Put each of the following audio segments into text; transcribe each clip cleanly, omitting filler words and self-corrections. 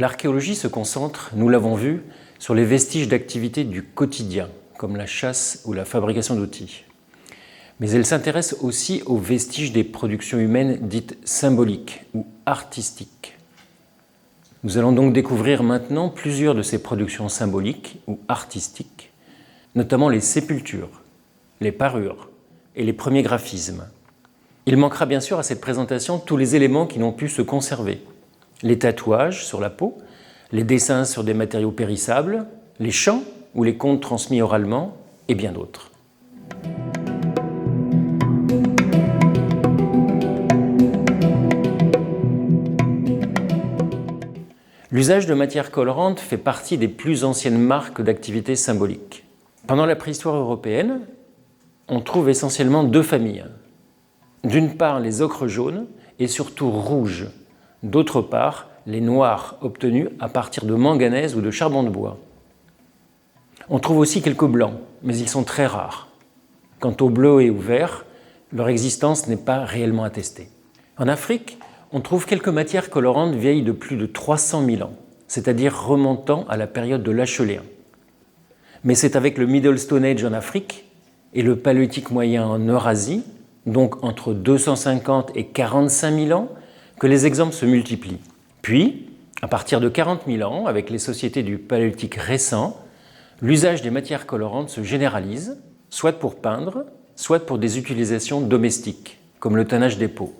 L'archéologie se concentre, nous l'avons vu, sur les vestiges d'activités du quotidien, comme la chasse ou la fabrication d'outils. Mais elle s'intéresse aussi aux vestiges des productions humaines dites symboliques ou artistiques. Nous allons donc découvrir maintenant plusieurs de ces productions symboliques ou artistiques, notamment les sépultures, les parures et les premiers graphismes. Il manquera bien sûr à cette présentation tous les éléments qui n'ont pu se conserver. Les tatouages sur la peau, les dessins sur des matériaux périssables, les chants ou les contes transmis oralement, et bien d'autres. L'usage de matières colorantes fait partie des plus anciennes marques d'activité symbolique. Pendant la préhistoire européenne, on trouve essentiellement deux familles. D'une part, les ocres jaunes et surtout rouges. D'autre part, les noirs obtenus à partir de manganèse ou de charbon de bois. On trouve aussi quelques blancs, mais ils sont très rares. Quant aux bleus et aux verts, leur existence n'est pas réellement attestée. En Afrique, on trouve quelques matières colorantes vieilles de plus de 300 000 ans, c'est-à-dire remontant à la période de l'Acheléen. Mais c'est avec le Middle Stone Age en Afrique et le Paléolithique moyen en Eurasie, donc entre 250 et 45 000 ans, que les exemples se multiplient. Puis, à partir de 40 000 ans, avec les sociétés du Paléolithique récent, l'usage des matières colorantes se généralise, soit pour peindre, soit pour des utilisations domestiques, comme le tannage des peaux.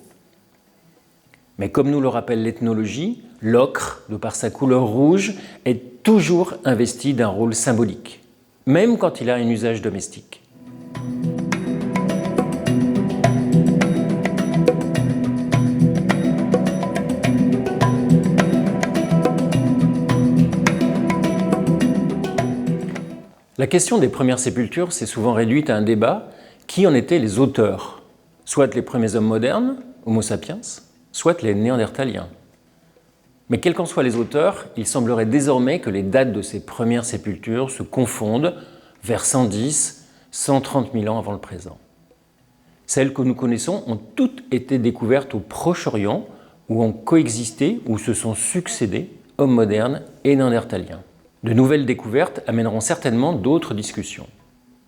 Mais comme nous le rappelle l'ethnologie, l'ocre, de par sa couleur rouge, est toujours investi d'un rôle symbolique, même quand il a un usage domestique. La question des premières sépultures s'est souvent réduite à un débat qui en étaient les auteurs, soit les premiers hommes modernes, Homo sapiens, soit les Néandertaliens. Mais quels qu'en soient les auteurs, il semblerait désormais que les dates de ces premières sépultures se confondent vers 110, 130 000 ans avant le présent. Celles que nous connaissons ont toutes été découvertes au Proche-Orient, où ont coexisté ou se sont succédés hommes modernes et Néandertaliens. De nouvelles découvertes amèneront certainement d'autres discussions.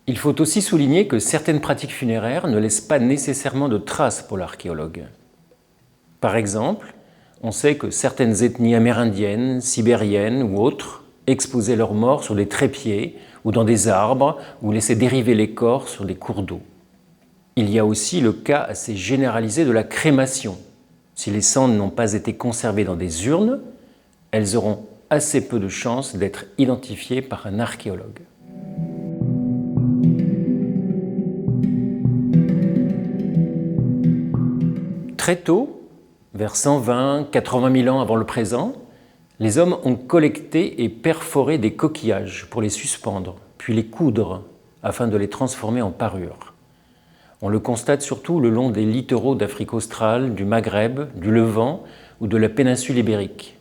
Il faut aussi souligner que certaines pratiques funéraires ne laissent pas nécessairement de traces pour l'archéologue. Par exemple, on sait que certaines ethnies amérindiennes, sibériennes ou autres exposaient leurs morts sur des trépieds ou dans des arbres ou laissaient dériver les corps sur des cours d'eau. Il y a aussi le cas assez généralisé de la crémation. Si les cendres n'ont pas été conservées dans des urnes, elles auront assez peu de chances d'être identifiées par un archéologue. Très tôt, vers 120-80 000 ans avant le présent, les hommes ont collecté et perforé des coquillages pour les suspendre, puis les coudre, afin de les transformer en parures. On le constate surtout le long des littoraux d'Afrique australe, du Maghreb, du Levant ou de la péninsule ibérique.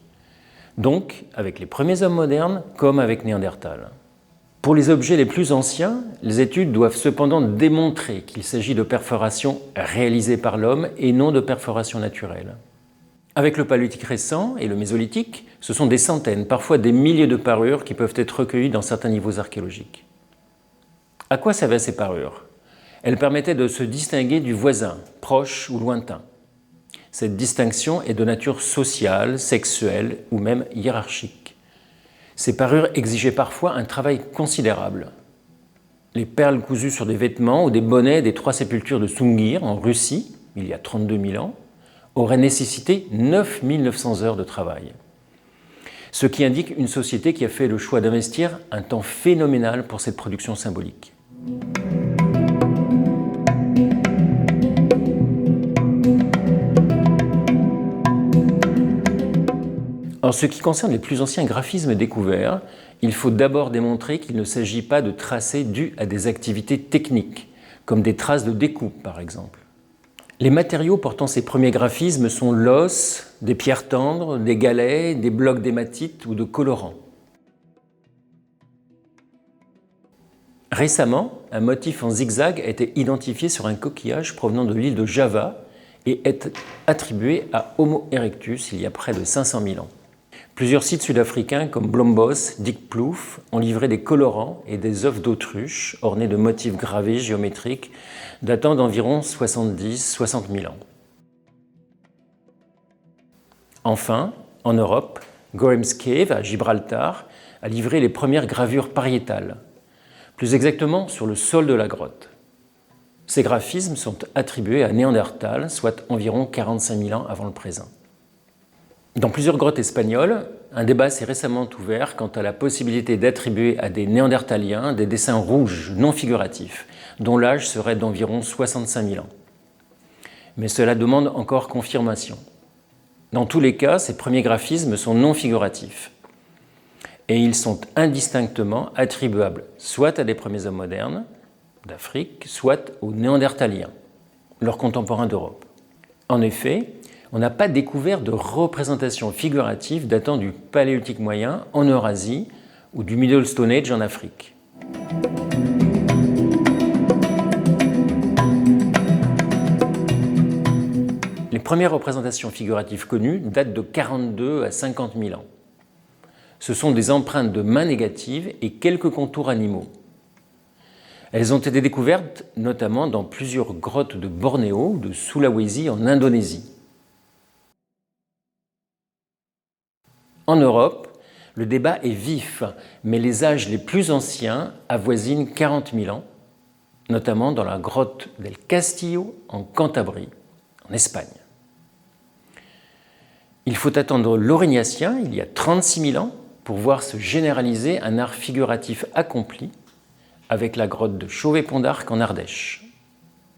Donc, avec les premiers hommes modernes, comme avec Néandertal. Pour les objets les plus anciens, les études doivent cependant démontrer qu'il s'agit de perforations réalisées par l'homme et non de perforations naturelles. Avec le Paléolithique récent et le Mésolithique, ce sont des centaines, parfois des milliers de parures qui peuvent être recueillies dans certains niveaux archéologiques. À quoi servaient ces parures? Elles permettaient de se distinguer du voisin, proche ou lointain. Cette distinction est de nature sociale, sexuelle ou même hiérarchique. Ces parures exigeaient parfois un travail considérable. Les perles cousues sur des vêtements ou des bonnets des 3 sépultures de Sungir en Russie, il y a 32 000 ans, auraient nécessité 9 900 heures de travail. Ce qui indique une société qui a fait le choix d'investir un temps phénoménal pour cette production symbolique. En ce qui concerne les plus anciens graphismes découverts, il faut d'abord démontrer qu'il ne s'agit pas de tracés dus à des activités techniques, comme des traces de découpe par exemple. Les matériaux portant ces premiers graphismes sont l'os, des pierres tendres, des galets, des blocs d'hématite ou de colorants. Récemment, un motif en zigzag a été identifié sur un coquillage provenant de l'île de Java et est attribué à Homo erectus il y a près de 500 000 ans. Plusieurs sites sud-africains comme Blombos, Diepkloof ont livré des colorants et des œufs d'autruche ornés de motifs gravés géométriques datant d'environ 70-60 000 ans. Enfin, en Europe, Graham's Cave à Gibraltar a livré les premières gravures pariétales, plus exactement sur le sol de la grotte. Ces graphismes sont attribués à Néandertal, soit environ 45 000 ans avant le présent. Dans plusieurs grottes espagnoles, un débat s'est récemment ouvert quant à la possibilité d'attribuer à des Néandertaliens des dessins rouges non figuratifs, dont l'âge serait d'environ 65 000 ans. Mais cela demande encore confirmation. Dans tous les cas, ces premiers graphismes sont non figuratifs. Et ils sont indistinctement attribuables soit à des premiers hommes modernes d'Afrique, soit aux Néandertaliens, leurs contemporains d'Europe. En effet, on n'a pas découvert de représentation figurative datant du Paléolithique moyen en Eurasie ou du Middle Stone Age en Afrique. Les premières représentations figuratives connues datent de 42 à 50 000 ans. Ce sont des empreintes de mains négatives et quelques contours animaux. Elles ont été découvertes notamment dans plusieurs grottes de Bornéo ou de Sulawesi en Indonésie. En Europe, le débat est vif, mais les âges les plus anciens avoisinent 40 000 ans, notamment dans la grotte del Castillo en Cantabrie, en Espagne. Il faut attendre l'Aurignacien, il y a 36 000 ans, pour voir se généraliser un art figuratif accompli avec la grotte de Chauvet-Pont d'Arc en Ardèche.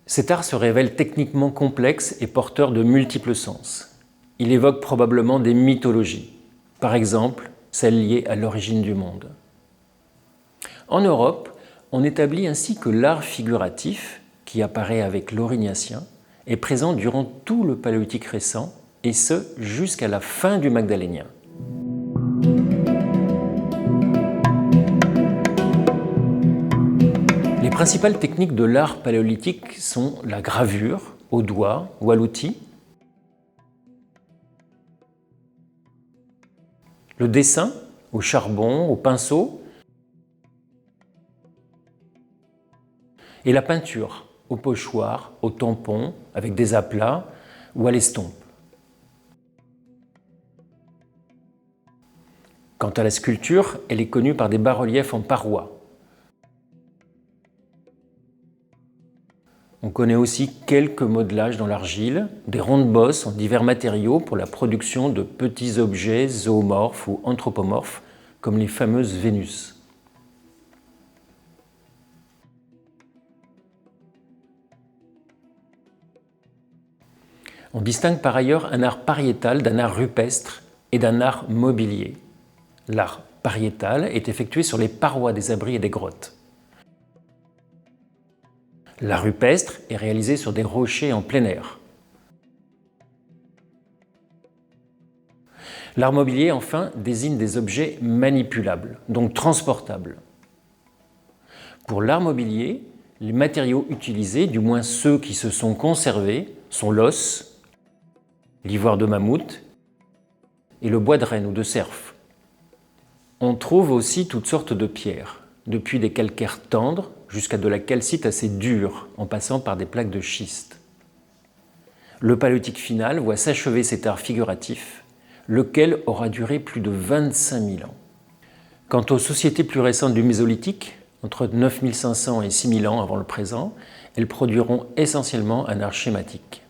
Cet art se révèle techniquement complexe et porteur de multiples sens. Il évoque probablement des mythologies, par exemple celles liées à l'origine du monde. En Europe, on établit ainsi que l'art figuratif, qui apparaît avec l'Aurignacien, est présent durant tout le Paléolithique récent, et ce jusqu'à la fin du Magdalénien. Les principales techniques de l'art paléolithique sont la gravure, au doigt ou à l'outil, le dessin, au charbon, au pinceau, et la peinture, au pochoir, au tampon, avec des aplats ou à l'estompe. Quant à la sculpture, elle est connue par des bas-reliefs en parois. On connaît aussi quelques modelages dans l'argile, des rondes-bosses en divers matériaux pour la production de petits objets zoomorphes ou anthropomorphes, comme les fameuses Vénus. On distingue par ailleurs un art pariétal d'un art rupestre et d'un art mobilier. L'art pariétal est effectué sur les parois des abris et des grottes. L'art rupestre est réalisé sur des rochers en plein air. L'art mobilier, enfin, désigne des objets manipulables, donc transportables. Pour l'art mobilier, les matériaux utilisés, du moins ceux qui se sont conservés, sont l'os, l'ivoire de mammouth et le bois de renne ou de cerf. On trouve aussi toutes sortes de pierres, depuis des calcaires tendres jusqu'à de la calcite assez dure, en passant par des plaques de schiste. Le Paléolithique final voit s'achever cet art figuratif, lequel aura duré plus de 25 000 ans. Quant aux sociétés plus récentes du Mésolithique, entre 9500 et 6000 ans avant le présent, elles produiront essentiellement un art schématique.